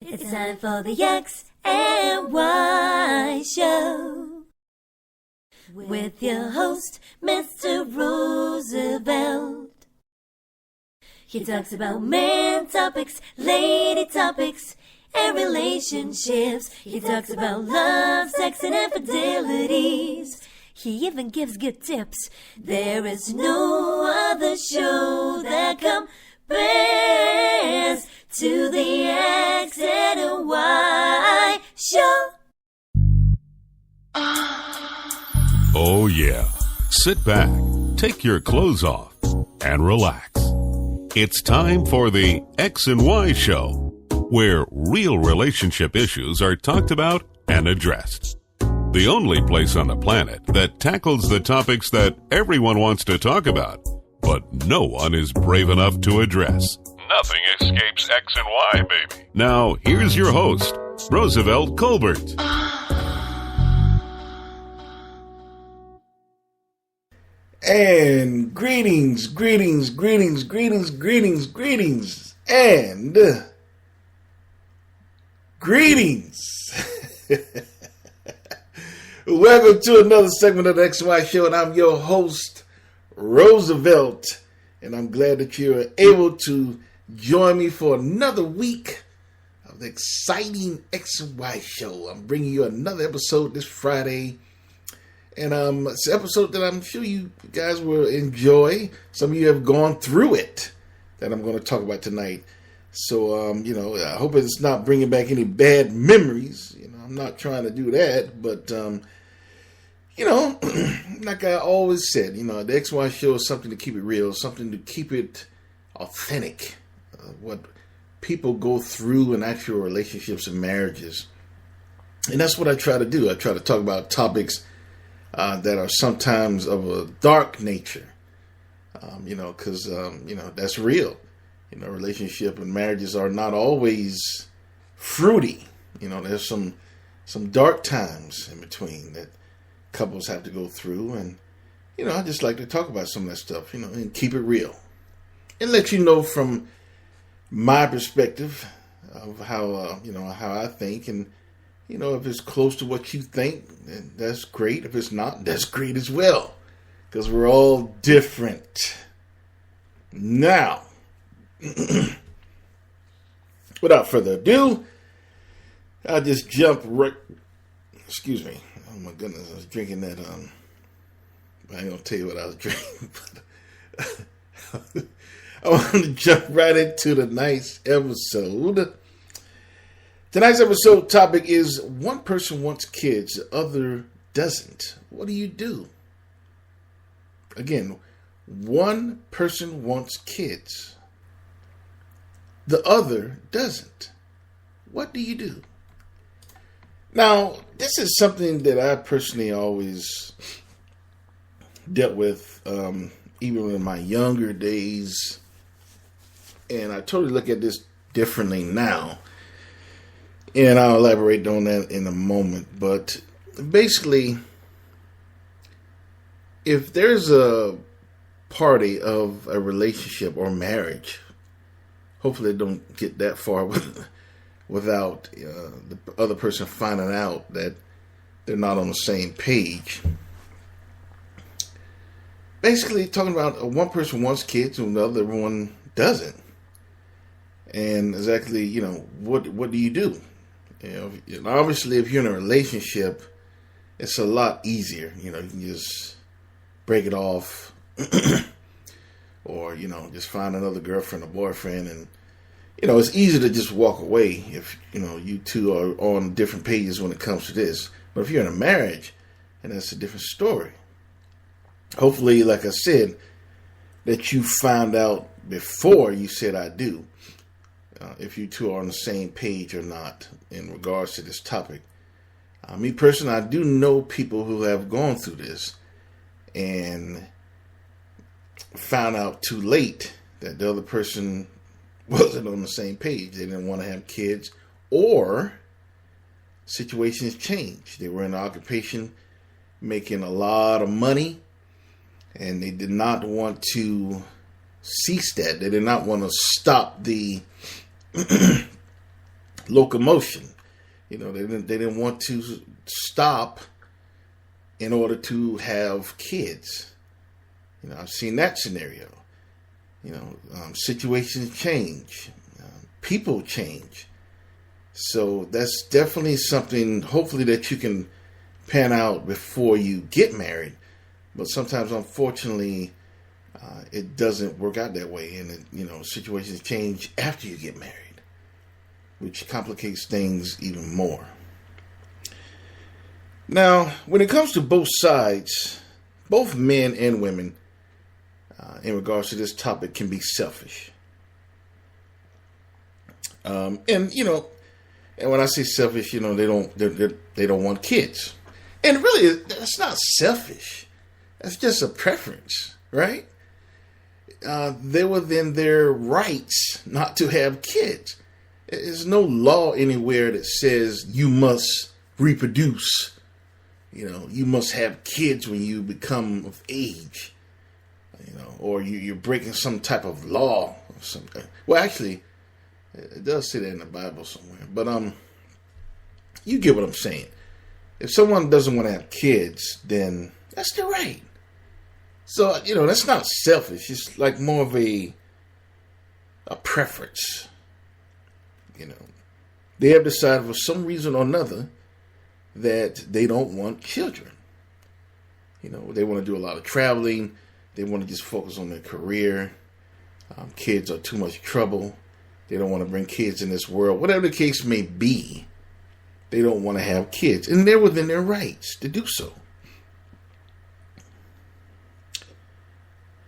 It's time for the X and Y Show with your host, Mr. Roosevelt. He talks about man topics, lady topics, and relationships. He talks about love, sex, and infidelities. He even gives good tips. There is no other show that compares to the X and Y Show. Oh yeah. Sit back, take your clothes off, and relax. It's time for the X and Y Show, where real relationship issues are talked about and addressed. The only place on the planet that tackles the topics that everyone wants to talk about, but no one is brave enough to address. Nothing escapes X and Y, baby. Now, here's your host, Roosevelt Colbert. And greetings, and greetings. Welcome to another segment of the XY Show, and I'm your host, Roosevelt, and I'm glad that you're able to join me for another week of the exciting XY Show. I'm bringing you another episode this Friday. And it's an episode that I'm sure you guys will enjoy. Some of you have gone through it that I'm going to talk about tonight. So, I hope it's not bringing back any bad memories. I'm not trying to do that. But, like I always said, the XY Show is something to keep it real, something to keep it authentic. What people go through in actual relationships and marriages. And that's what I try to do. I try to talk about topics that are sometimes of a dark nature, because that's real. Relationship and marriages are not always fruity. There's some dark times in between that couples have to go through. And, I just like to talk about some of that stuff, and keep it real. And let you know from my perspective of how, how I think. And, if it's close to what you think, then that's great. If it's not, that's great as well. Because we're all different. Now, without further ado, I'll just jump right... Excuse me. Oh my goodness, I was drinking that... I ain't going to tell you what I was drinking, but... I want to jump right into tonight's episode. Tonight's episode topic is one person wants kids, the other doesn't. What do you do? Again, one person wants kids, the other doesn't. What do you do? Now, this is something that I personally always dealt with, even in my younger days. And I totally look at this differently now. And I'll elaborate on that in a moment. But basically, if there's a party of a relationship or marriage, hopefully they don't get that far without the other person finding out that they're not on the same page. Basically, talking about one person wants kids and the other one doesn't. And exactly, what do you do? Obviously, if you're in a relationship, it's a lot easier. You can just break it off or, just find another girlfriend or boyfriend. And, it's easy to just walk away if, you two are on different pages when it comes to this. But if you're in a marriage, and that's a different story. Hopefully, like I said, that you found out before you said I do. If you two are on the same page or not in regards to this topic. Me personally, I do know people who have gone through this and found out too late that the other person wasn't on the same page. They didn't want to have kids, or situations changed. They were in an occupation making a lot of money, and they did not want to cease that. They did not want to stop the locomotion. They didn't want to stop in order to have kids. I've seen that scenario. Situations change, people change. So that's definitely something, hopefully, that you can pan out before you get married. But sometimes, unfortunately, it doesn't work out that way. And, situations change after you get married, which complicates things even more. Now, when it comes to both sides, both men and women, in regards to this topic, can be selfish. And when I say selfish, they don't want kids. And really, that's not selfish. That's just a preference, right? They were within their rights not to have kids. There's no law anywhere that says you must reproduce. You must have kids when you become of age. Or you're breaking some type of law or something. Well, actually, it does say that in the Bible somewhere. But you get what I'm saying. If someone doesn't want to have kids, then that's their right. So, that's not selfish. It's like more of a preference. They have decided for some reason or another that they don't want children. They want to do a lot of traveling. They want to just focus on their career. Kids are too much trouble. They don't want to bring kids in this world. Whatever the case may be, they don't want to have kids. And they're within their rights to do so.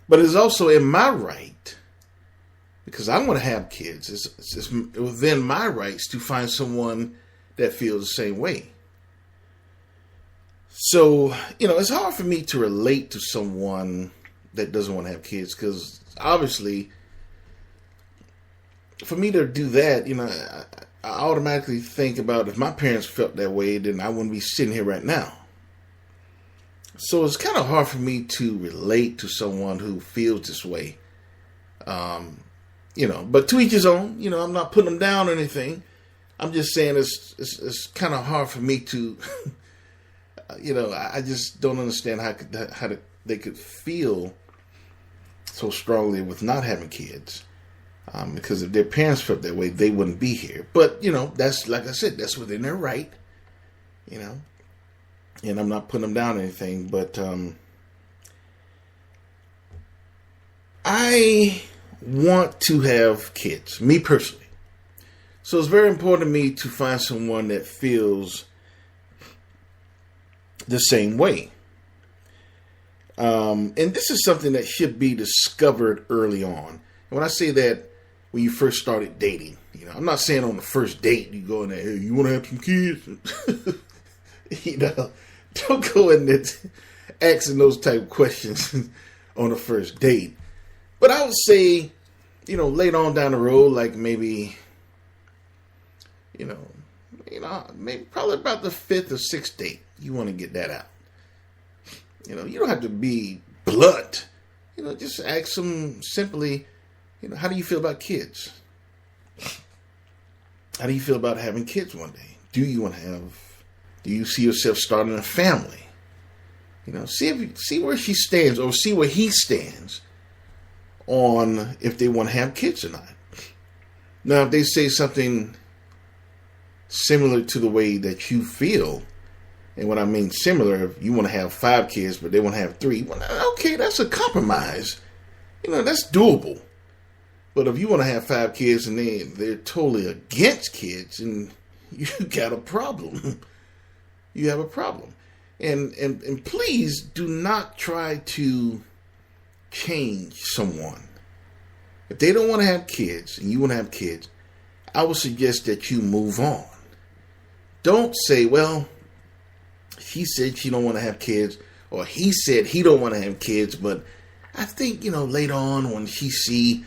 But it's also in my right, because I want to have kids, it's within my rights to find someone that feels the same way. So, it's hard for me to relate to someone that doesn't want to have kids, because obviously, for me to do that, I automatically think about if my parents felt that way, then I wouldn't be sitting here right now. So it's kind of hard for me to relate to someone who feels this way. But to each his own. I'm not putting them down or anything. I'm just saying it's kind of hard for me to, I just don't understand how they could feel so strongly with not having kids. Because if their parents felt that way, they wouldn't be here. But, that's, like I said, that's within their right, and I'm not putting them down or anything, but I want to have kids, me personally. So it's very important to me to find someone that feels the same way. And this is something that should be discovered early on. And when I say that, when you first started dating, I'm not saying on the first date you go in there, hey, you want to have some kids? Don't go in there asking those type of questions on the first date. But I would say, later on down the road, like maybe, maybe probably about the 5th or 6th date, you want to get that out. You don't have to be blunt. Just ask them simply, how do you feel about kids? How do you feel about having kids one day? Do you see yourself starting a family? See where she stands or see where he stands on if they want to have kids or not. Now, if they say something similar to the way that you feel, and when I mean similar, if you want to have 5 kids, but they want to have 3, well, okay, that's a compromise. That's doable. But if you want to have 5 kids and they're totally against kids, and you got a problem. You have a problem. And please do not try to change someone. If they don't want to have kids and you want to have kids, I would suggest that you move on. Don't say, well, she said she don't want to have kids, or he said he don't want to have kids, but I think, later on when he see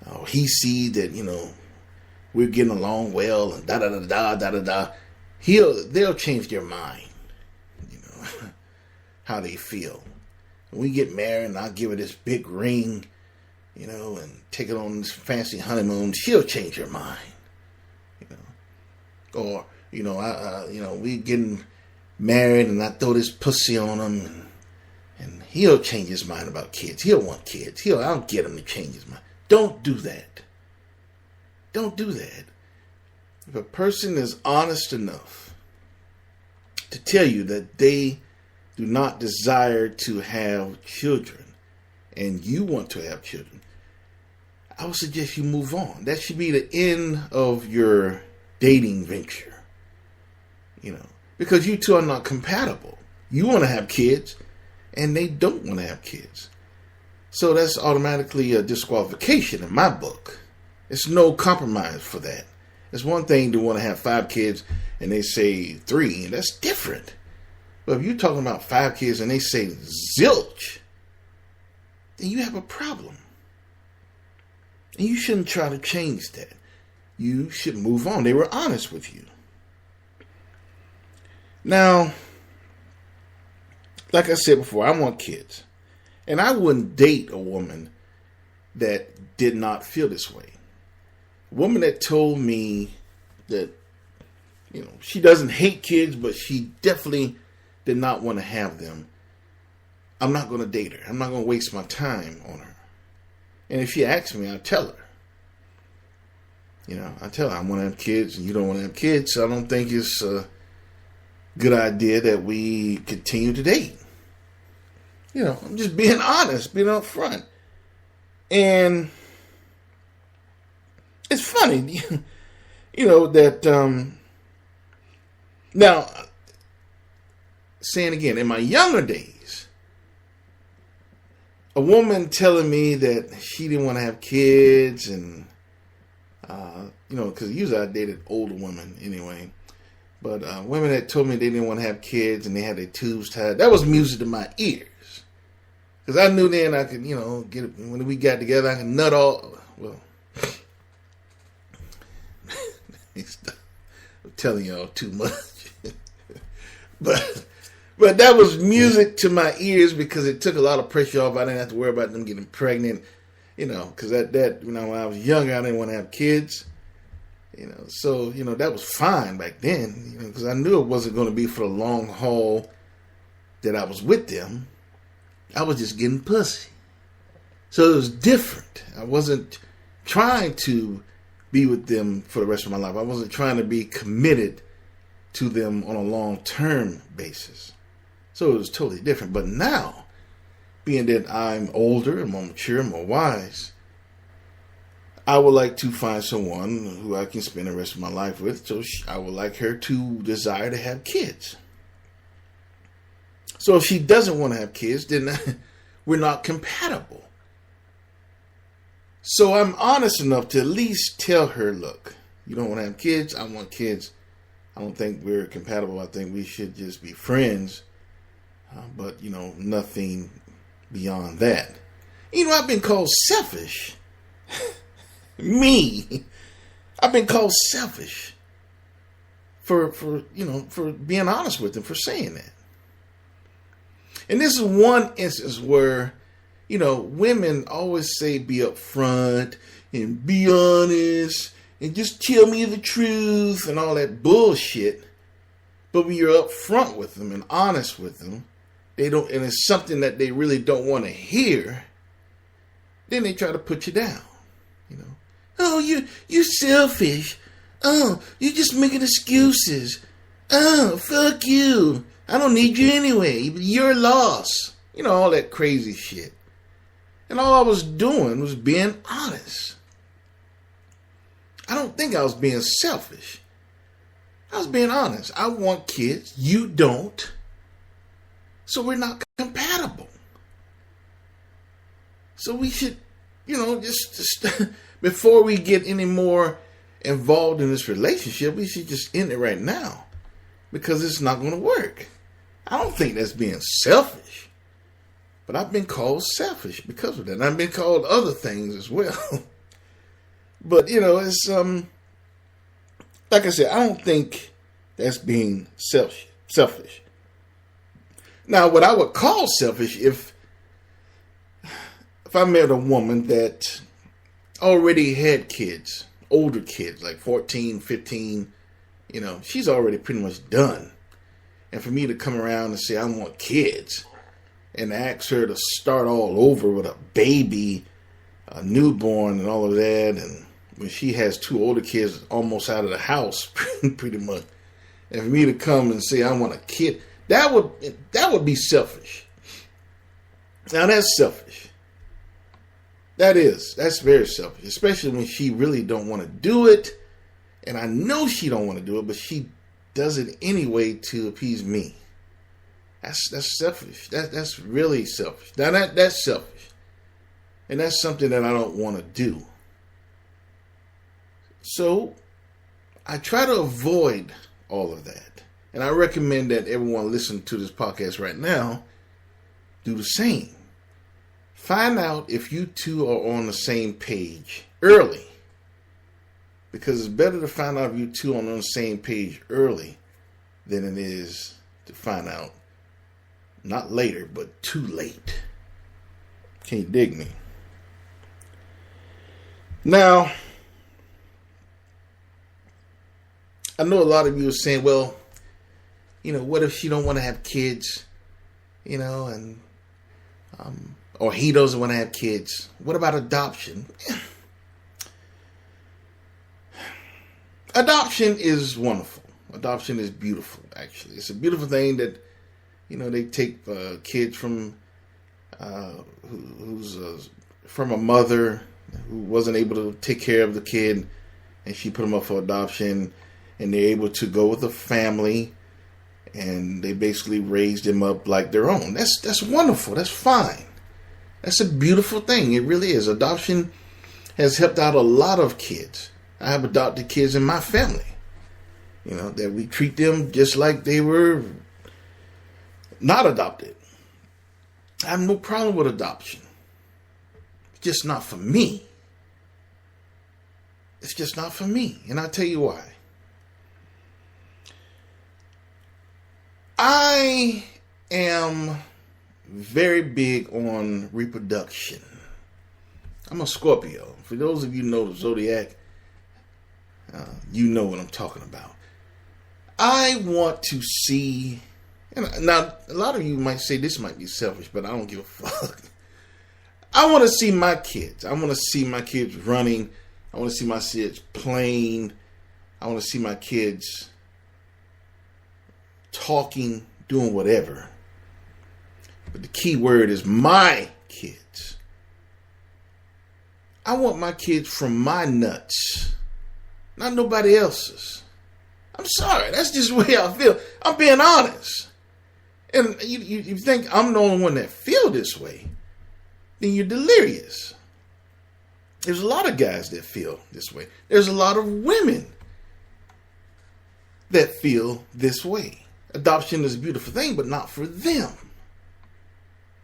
that, we're getting along well and da-da-da-da-da-da-da, they'll change their mind, how they feel. When we get married and I'll give her this big ring, and take it on this fancy honeymoon, she'll change her mind, Or, we getting married and I throw this pussy on him and he'll change his mind about kids. He'll want kids. I'll get him to change his mind. Don't do that. Don't do that. If a person is honest enough to tell you that they do not desire to have children and you want to have children, I would suggest you move on. That should be the end of your dating venture. Because you two are not compatible. You want to have kids and they don't want to have kids. So that's automatically a disqualification in my book. It's no compromise for that. It's one thing to want to have 5 kids and they say 3, and that's different. But if you're talking about 5 kids and they say zilch, then you have a problem. And you shouldn't try to change that. You should move on. They were honest with you. Now, like I said before, I want kids. And I wouldn't date a woman that did not feel this way. A woman that told me that, she doesn't hate kids, but she definitely did not want to have them. I'm not going to date her. I'm not going to waste my time on her. And if she asks me, I'll tell her. I tell her I want to have kids and you don't want to have kids. So I don't think it's a good idea that we continue to date. I'm just being honest, being upfront. And it's funny, that, now, saying again, in my younger days, a woman telling me that she didn't want to have kids and, because usually I dated older women anyway. But women that told me they didn't want to have kids and they had their tubes tied, that was music to my ears. Because I knew then I could, get it, when we got together, I could nut all, well, I'm telling y'all too much. But that was music to my ears because it took a lot of pressure off. I didn't have to worry about them getting pregnant, because that when I was younger, I didn't want to have kids. So, that was fine back then, because I knew it wasn't going to be for the long haul that I was with them. I was just getting pussy. So it was different. I wasn't trying to be with them for the rest of my life. I wasn't trying to be committed to them on a long-term basis. So it was totally different. But now, being that I'm older and more mature and more wise, I would like to find someone who I can spend the rest of my life with. So I would like her to desire to have kids. So if she doesn't want to have kids, then we're not compatible. So I'm honest enough to at least tell her, look, you don't want to have kids. I want kids. I don't think we're compatible. I think we should just be friends. But, nothing beyond that. I've been called selfish. Me. I've been called selfish for being honest with them, for saying that. And this is one instance where, women always say be upfront and be honest and just tell me the truth and all that bullshit. But when you're upfront with them and honest with them, they don't, and it's something that they really don't want to hear, then they try to put you down. Oh, you selfish. Oh, you're just making excuses. Oh, fuck you. I don't need you anyway. You're lost. All that crazy shit. And all I was doing was being honest. I don't think I was being selfish. I was being honest. I want kids. You don't. So we're not compatible. So we should, just before we get any more involved in this relationship, we should just end it right now. Because it's not going to work. I don't think that's being selfish. But I've been called selfish because of that. And I've been called other things as well. But, it's, like I said, I don't think that's being selfish. Now, what I would call selfish, if I met a woman that already had kids, older kids, like 14, 15, she's already pretty much done. And for me to come around and say, I want kids, and ask her to start all over with a baby, a newborn, and all of that, and when she has 2 older kids almost out of the house, pretty much, and for me to come and say, I want a kid, that would be selfish. Now, that's selfish. That's very selfish, especially when she really don't want to do it, and I know she don't want to do it, but she does it anyway to appease me. That's selfish. That's really selfish. Now that's selfish, and that's something that I don't want to do. So I try to avoid all of that, and I recommend that everyone listening to this podcast right now do the same. Find out if you two are on the same page early, because it's better to find out if you two are on the same page early than it is to find out not later, but too late. Can you dig me? Now, I know a lot of you are saying, well, what if she don't want to have kids, and or he doesn't want to have kids? What about adoption? Adoption is wonderful. Adoption is beautiful, actually. It's a beautiful thing that, they take kids from who's from a mother who wasn't able to take care of the kid, and she put them up for adoption, and they're able to go with a family, and they basically raised them up like their own. That's wonderful. That's fine. That's a beautiful thing. It really is. Adoption has helped out a lot of kids. I have adopted kids in my family, that we treat them just like they were not adopted. I have no problem with adoption. It's just not for me. It's just not for me. And I'll tell you why. I am very big on reproduction. I'm a Scorpio. For those of you who know the zodiac, you know what I'm talking about. I want to see, and now a lot of you might say this might be selfish, but I don't give a fuck. I want to see my kids. I want to see my kids running. I want to see my kids playing. I want to see my kids talking, doing whatever. But the key word is my kids. I want my kids from my nuts, not nobody else's. I'm sorry, that's just the way I feel. I'm being honest. And you think I'm the only one that feel this way, then you're delirious. There's a lot of guys that feel this way. There's a lot of women that feel this way. Adoption is a beautiful thing, but not for them.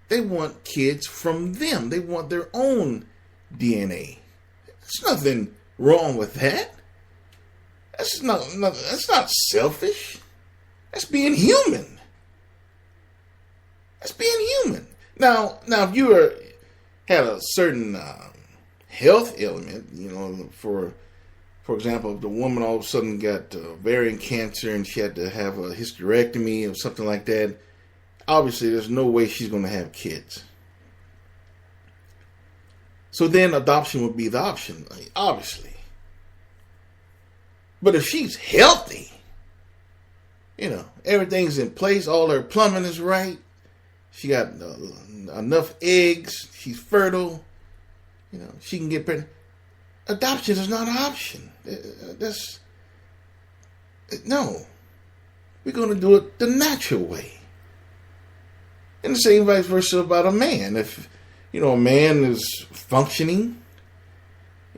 They want kids from them. They want their own DNA. There's nothing wrong with that. That's not selfish. That's being human. That's being human. Now, if you had a certain health ailment, for example, if the woman all of a sudden got ovarian cancer and she had to have a hysterectomy or something like that, obviously there's no way she's going to have kids. So then adoption would be the option, obviously. But if she's healthy, everything's in place, all her plumbing is right, she got enough eggs, she's fertile, she can get pregnant. Adoption is not an option. No. We're going to do it the natural way. And the same vice versa about a man. If, a man is functioning,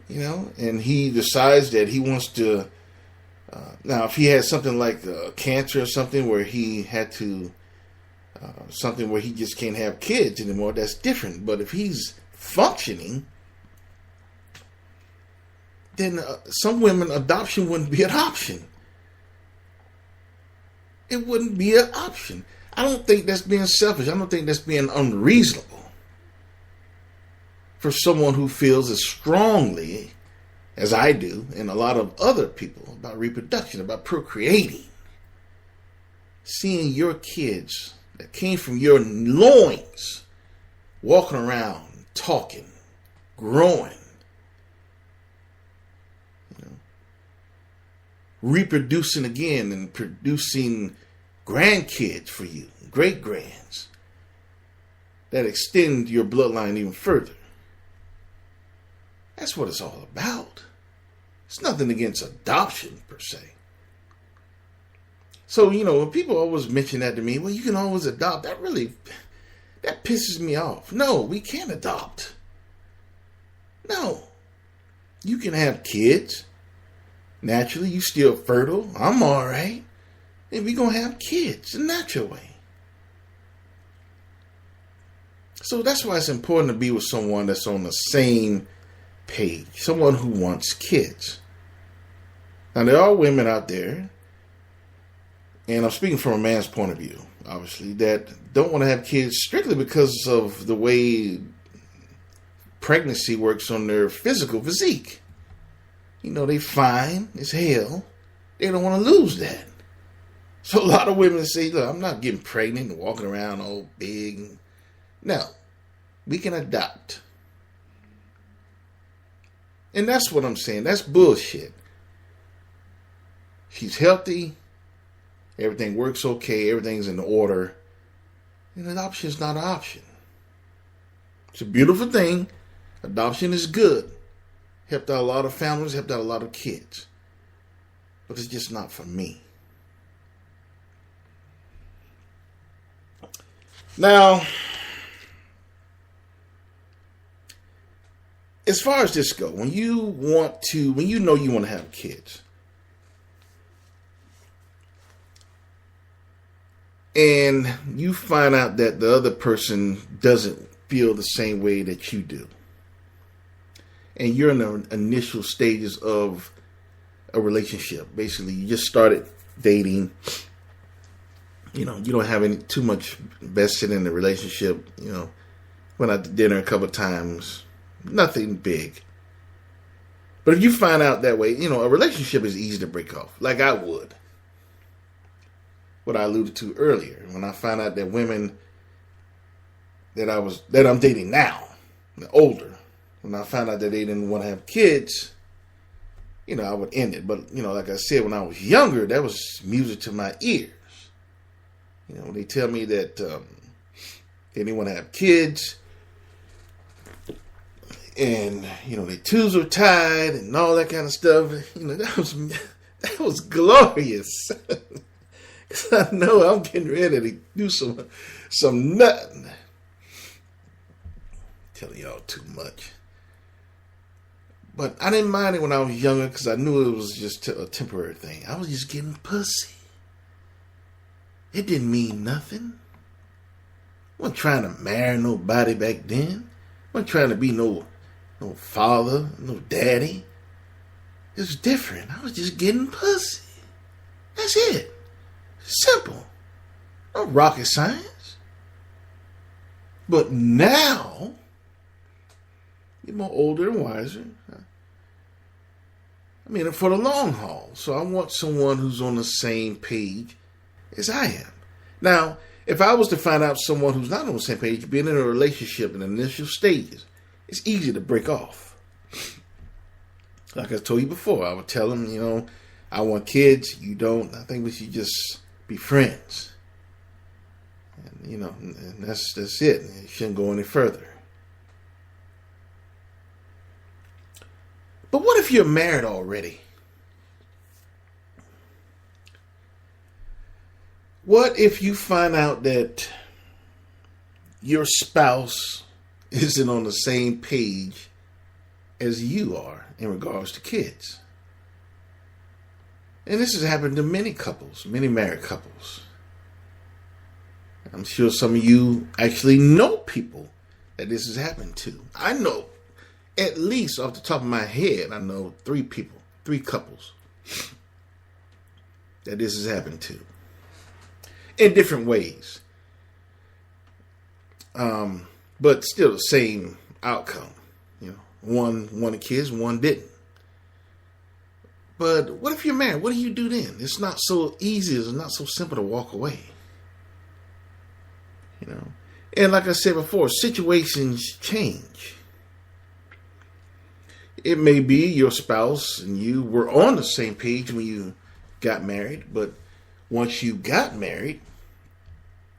and he decides that he wants to, now if he has something like cancer or something where he had to, something where he just can't have kids anymore, that's different. But if he's functioning, then some women, adoption wouldn't be an option. It wouldn't be an option. I don't think that's being selfish. I don't think that's being unreasonable for someone who feels as strongly as I do, and a lot of other people, about reproduction, about procreating. Seeing your kids that came from your loins walking around, talking, growing, reproducing again and producing grandkids for you, great grands, that extend your bloodline even further. That's what it's all about. It's nothing against adoption per se. So, when people always mention that to me, well, you can always adopt, that pisses me off. No, we can't adopt. No. You can have kids. Naturally, you still fertile. I'm all right. And we're going to have kids the natural way. So that's why it's important to be with someone that's on the same page. Someone who wants kids. Now, there are women out there, and I'm speaking from a man's point of view, obviously, that don't want to have kids strictly because of the way pregnancy works on their physical physique. They fine as hell. They don't want to lose that. So a lot of women say, look, I'm not getting pregnant and walking around all big. No, we can adopt. And that's what I'm saying. That's bullshit. She's healthy. Everything works okay. Everything's in order. And adoption is not an option. It's a beautiful thing. Adoption is good. Helped out a lot of families, helped out a lot of kids. But it's just not for me. Now, as far as this goes, when you know you want to have kids, and you find out that the other person doesn't feel the same way that you do, and you're in the initial stages of a relationship. Basically, you just started dating. You don't have too much vested in the relationship. Went out to dinner a couple of times. Nothing big. But if you find out that way, a relationship is easy to break off. Like I would. What I alluded to earlier. When I found out that women that I'm dating now, the older, when I found out that they didn't want to have kids, I would end it. But, like I said, when I was younger, that was music to my ears. When they tell me that they didn't want to have kids, and, their tubes were tied and all that kind of stuff, that was glorious. Because I know I'm getting ready to do some nutting. Telling y'all too much. But I didn't mind it when I was younger because I knew it was just a temporary thing. I was just getting pussy. It didn't mean nothing. I wasn't trying to marry nobody back then. I wasn't trying to be no father, no daddy. It was different. I was just getting pussy. That's it. Simple. No rocket science. But now, you're more older and wiser. For the long haul. So I want someone who's on the same page as I am. Now, if I was to find out someone who's not on the same page, being in a relationship in the initial stages, it's easy to break off. Like I told you before, I would tell them, I want kids, you don't. I think we should just be friends. And, and that's it. It shouldn't go any further. But what if you're married already? What if you find out that your spouse isn't on the same page as you are in regards to kids? And this has happened to many couples, many married couples. I'm sure some of you actually know people that this has happened to. I know, at least off the top of my head, I know 3 couples that this has happened to. In different ways. But still the same outcome. One wanted kids, one didn't. But what if you're married? What do you do then? It's not so easy. It's not so simple to walk away. You know? And like I said before, situations change. It may be your spouse and you were on the same page when you got married, but once you got married,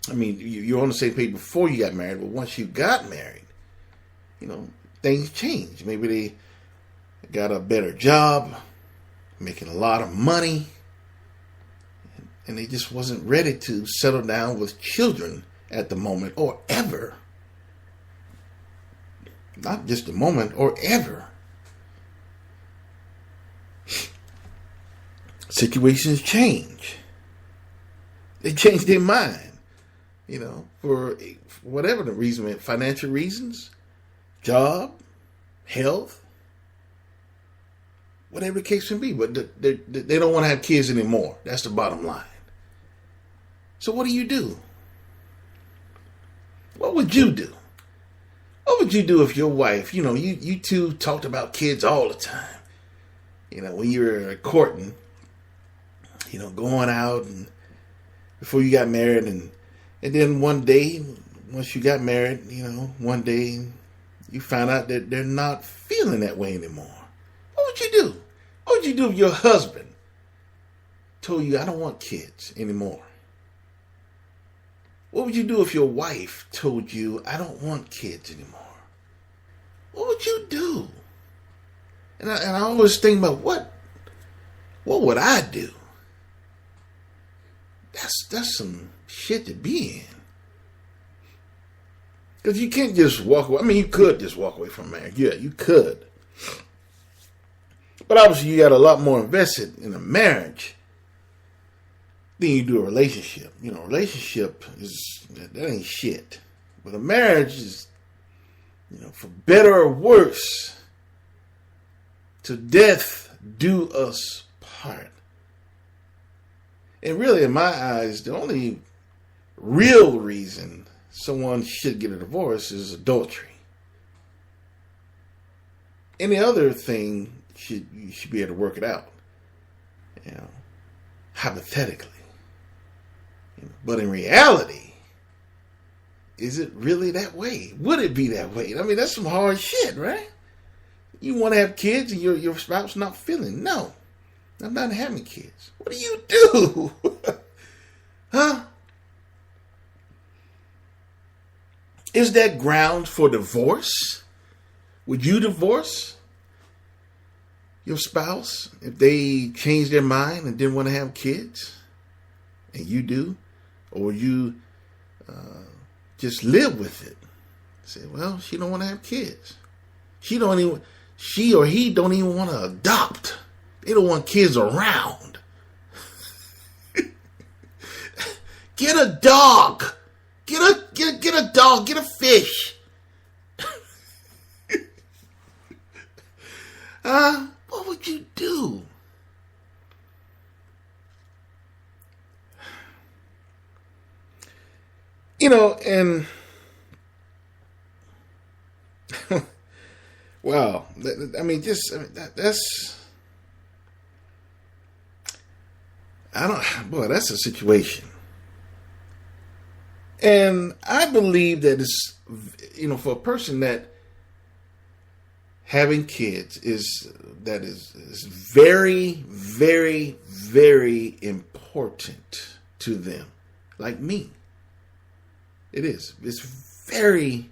I mean, you're on the same page before you got married, but once you got married, you know, things change. Maybe they got a better job, making a lot of money, and they just wasn't ready to settle down with children at the moment or ever. Not just a moment or ever. Situations change. They change their mind, you know, for whatever the reason, financial reasons, job, health, whatever the case may be. But they don't want to have kids anymore. That's the bottom line. So what do? What would you do? What would you do if your wife, you know, you two talked about kids all the time, you know, when you were courting, you know, going out and before you got married, and then one day, once you got married, you know, one day you found out that they're not feeling that way anymore. What would you do? What would you do if your husband told you, I don't want kids anymore? What would you do if your wife told you, I don't want kids anymore? What would you do? And I always think about what would I do? That's some shit to be in. Because you can't just walk away. I mean, you could just walk away from marriage. Yeah, you could. But obviously, you got a lot more invested in a marriage than you do a relationship. You know, a relationship that ain't shit. But a marriage is, you know, for better or worse, to death do us part. And really, in my eyes, the only real reason someone should get a divorce is adultery. Any other thing, you should be able to work it out, you know, hypothetically. But in reality, is it really that way? Would it be that way? I mean, that's some hard shit, right? You want to have kids and your spouse not feeling? No, I'm not having kids. What do you do? Huh? Is that grounds for divorce? Would you divorce your spouse if they changed their mind and didn't want to have kids? And you do? Or you just live with it? Say, well, she don't want to have kids. She or he don't even want to adopt. They don't want kids around. Get a dog. Get a dog. Get a fish. What would you do? You know, and wow, that's that's a situation. And I believe that it's, you know, for a person that having kids is very, very, very important to them. Like me. It is. It's very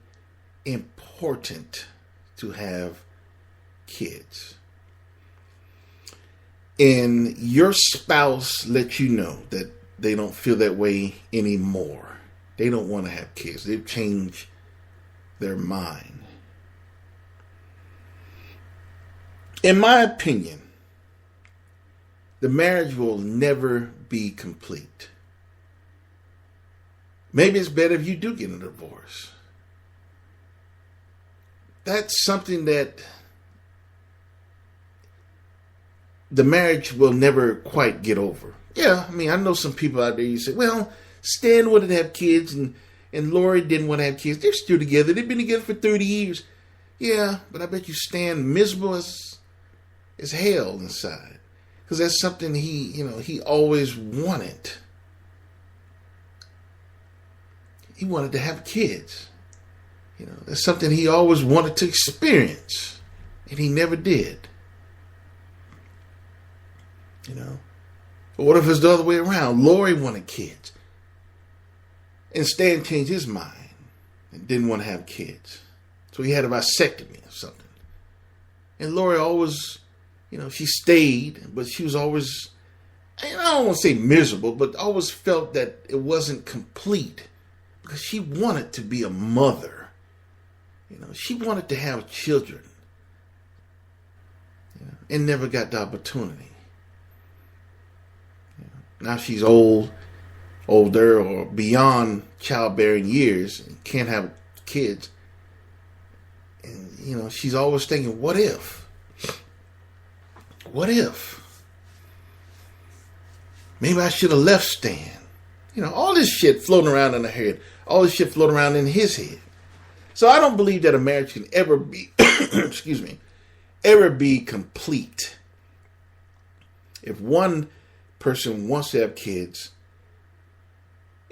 important to have kids. And your spouse lets you know that they don't feel that way anymore. They don't want to have kids. They've changed their mind. In my opinion, the marriage will never be complete. Maybe it's better if you do get a divorce. That's something that the marriage will never quite get over. Yeah, I mean, I know some people out there, you say, well, Stan wanted to have kids and Lori didn't want to have kids. They're still together. They've been together for 30 years. Yeah, but I bet you Stan miserable as hell inside. because that's something he always wanted. He wanted to have kids. That's something he always wanted to experience, and he never did. But what if it's the other way around? Lori wanted kids, and Stan changed his mind and didn't want to have kids, so he had a vasectomy or something. And Lori always, she stayed, but she was always, I don't want to say miserable, but always felt that it wasn't complete because she wanted to be a mother. She wanted to have children, and never got the opportunity. Now she's older, or beyond childbearing years, and can't have kids. And, she's always thinking, what if? What if? Maybe I should have left Stan. All this shit floating around in her head. All this shit floating around in his head. So I don't believe that a marriage can ever be, ever be complete. If one person wants to have kids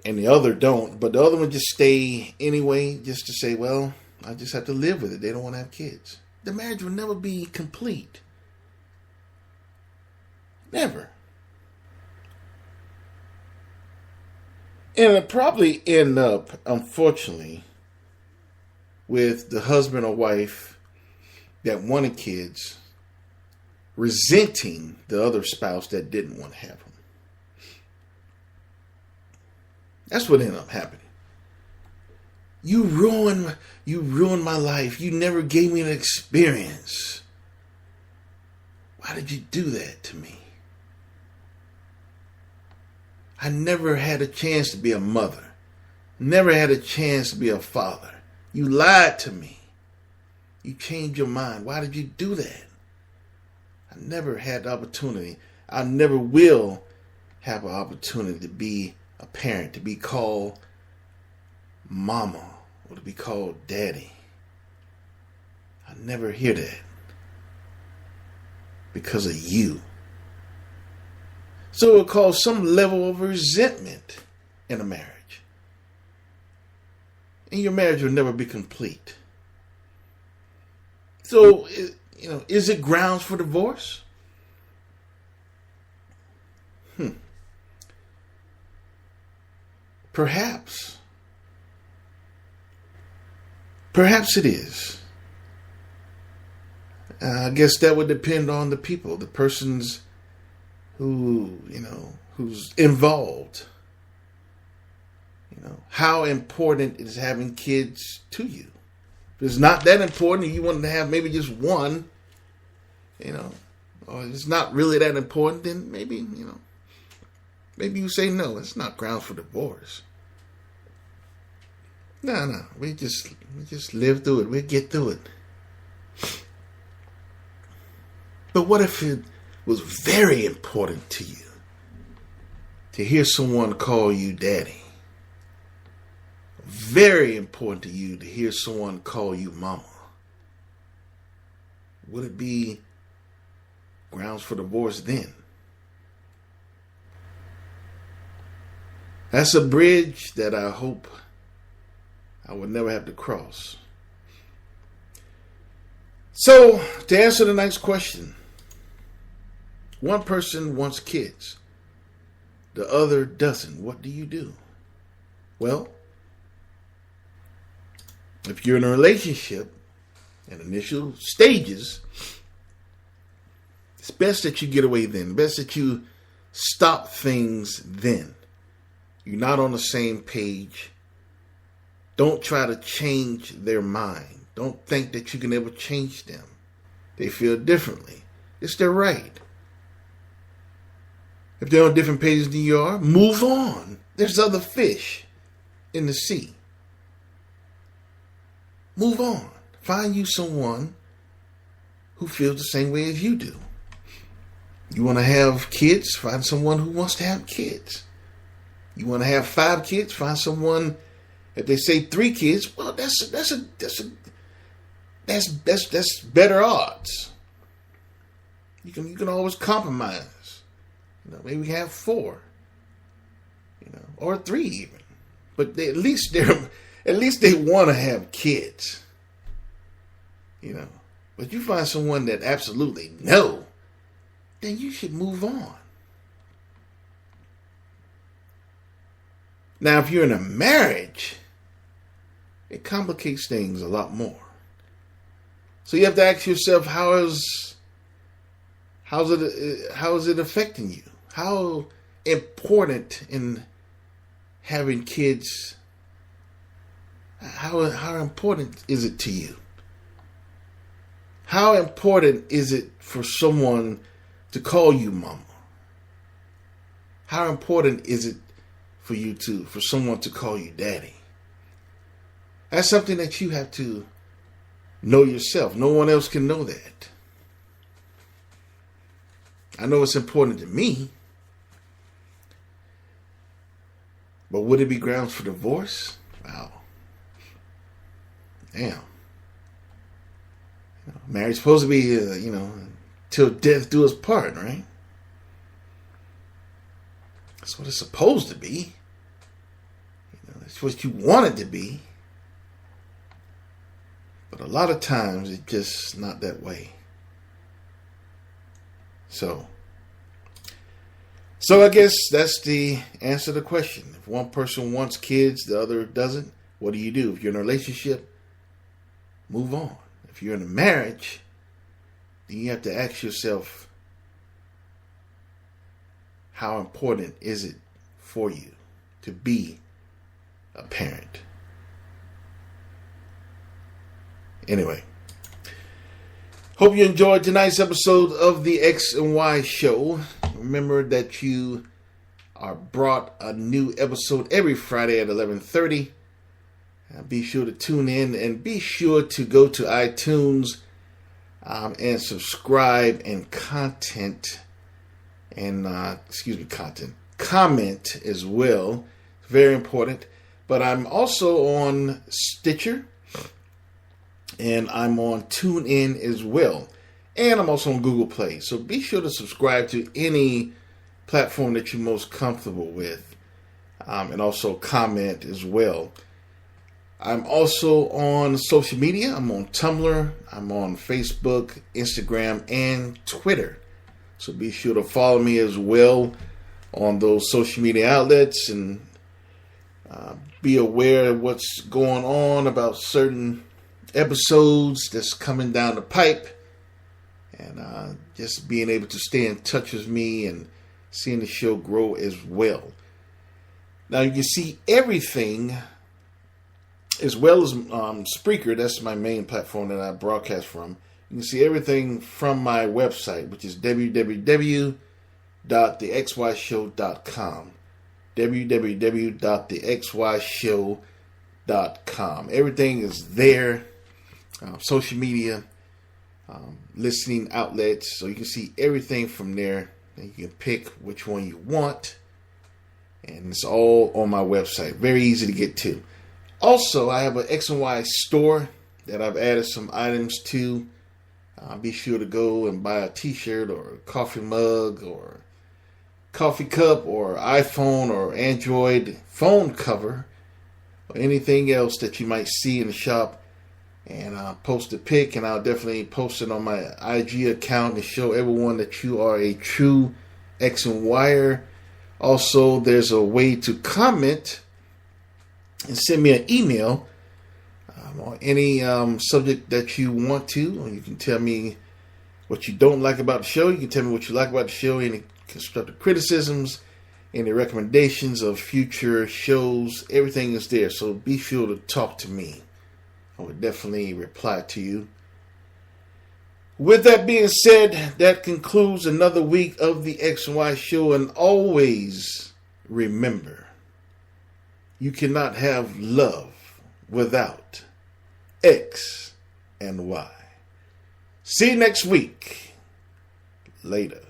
and the other don't, but the other one just stay anyway, just to say, well, I just have to live with it. They don't want to have kids. The marriage will never be complete. Never. And it'll probably end up, unfortunately, with the husband or wife that wanted kids resenting the other spouse that didn't want to have them. That's what ended up happening. You ruined my life. You never gave me an experience. Why did you do that to me? I never had a chance to be a mother. Never had a chance to be a father. You lied to me. You changed your mind. Why did you do that? I never had the opportunity. I never will have an opportunity to be a parent, to be called mama, or to be called daddy. I never hear that because of you. So it will cause some level of resentment in a marriage. And your marriage will never be complete. So, is it grounds for divorce? Perhaps. Perhaps it is. I guess that would depend on the people, the persons who's involved. How important is having kids to you? If it's not that important, and you want to have maybe just one, or it's not really that important, then maybe you say no. It's not grounds for divorce. No, we just live through it. We get through it. But what if it was very important to you to hear someone call you daddy? Very important to you to hear someone call you mama. Would it be grounds for divorce then? That's a bridge that I hope I would never have to cross. So, to answer the next question, one person wants kids, the other doesn't. What do you do? Well, if you're in a relationship in initial stages, it's best that you get away then. Best that you stop things then. You're not on the same page. Don't try to change their mind. Don't think that you can ever change them. They feel differently. It's their right. If they're on different pages than you are, move on. There's other fish in the sea. Move on. Find you someone who feels the same way as you do. You want to have kids? Find someone who wants to have kids. You want to have 5 kids? Find someone. If they say 3 kids, well, that's better odds. You can always compromise. Maybe have 4. Or 3 even. But at least they want to have kids. But you find someone that absolutely no, then you should move on. Now, if you're in a marriage, it complicates things a lot more. So you have to ask yourself, how is it affecting you? How important in having kids? How important is it to you? How important is it for someone to call you mama? How important is it for someone to call you daddy? That's something that you have to know yourself. No one else can know that. I know it's important to me. But would it be grounds for divorce? Wow. Damn. Marriage supposed to be, till death do us part, right? That's what it's supposed to be. It's what you want it to be. But a lot of times it's just not that way. So I guess that's the answer to the question. If one person wants kids, the other doesn't, what do you do? If you're in a relationship, move on. If you're in a marriage, then you have to ask yourself, how important is it for you to be a parent? Anyway, hope you enjoyed tonight's episode of the X and Y Show. Remember that you are brought a new episode every Friday at 11:30. Be sure to tune in and be sure to go to iTunes and subscribe and comment as well. Very important. But I'm also on Stitcher and I'm on TuneIn as well. And I'm also on Google Play. So be sure to subscribe to any platform that you're most comfortable with. And also comment as well. I'm also on social media. I'm on Tumblr. I'm on Facebook, Instagram, and Twitter. So be sure to follow me as well on those social media outlets and be aware of what's going on about certain episodes that's coming down the pipe. And just being able to stay in touch with me and seeing the show grow as well. Now you can see everything as well as Spreaker. That's my main platform that I broadcast from. You can see everything from my website, which is www.thexyshow.com. www.thexyshow.com. Everything is there. Social media, listening outlets. So you can see everything from there. And you can pick which one you want. And it's all on my website. Very easy to get to. Also, I have an X and Y store that I've added some items to. Be sure to go and buy a t-shirt or a coffee mug or coffee cup or iPhone or Android phone cover or anything else that you might see in the shop. And post a pic, and I'll definitely post it on my IG account to show everyone that you are a true X and Wire. Also, there's a way to comment and send me an email on any subject that you want to. Or you can tell me what you don't like about the show. You can tell me what you like about the show. Any constructive criticisms, any recommendations of future shows. Everything is there. So be sure to talk to me. I would definitely reply to you. With that being said, that concludes another week of the X and Y Show. And always remember, you cannot have love without X and Y. See you next week. Later.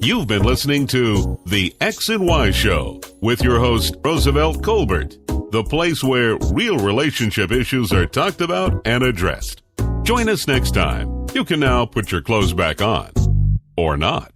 You've been listening to The X and Y Show with your host, Roosevelt Colbert. the place where real relationship issues are talked about and addressed. Join us next time. You can now put your clothes back on. Or not.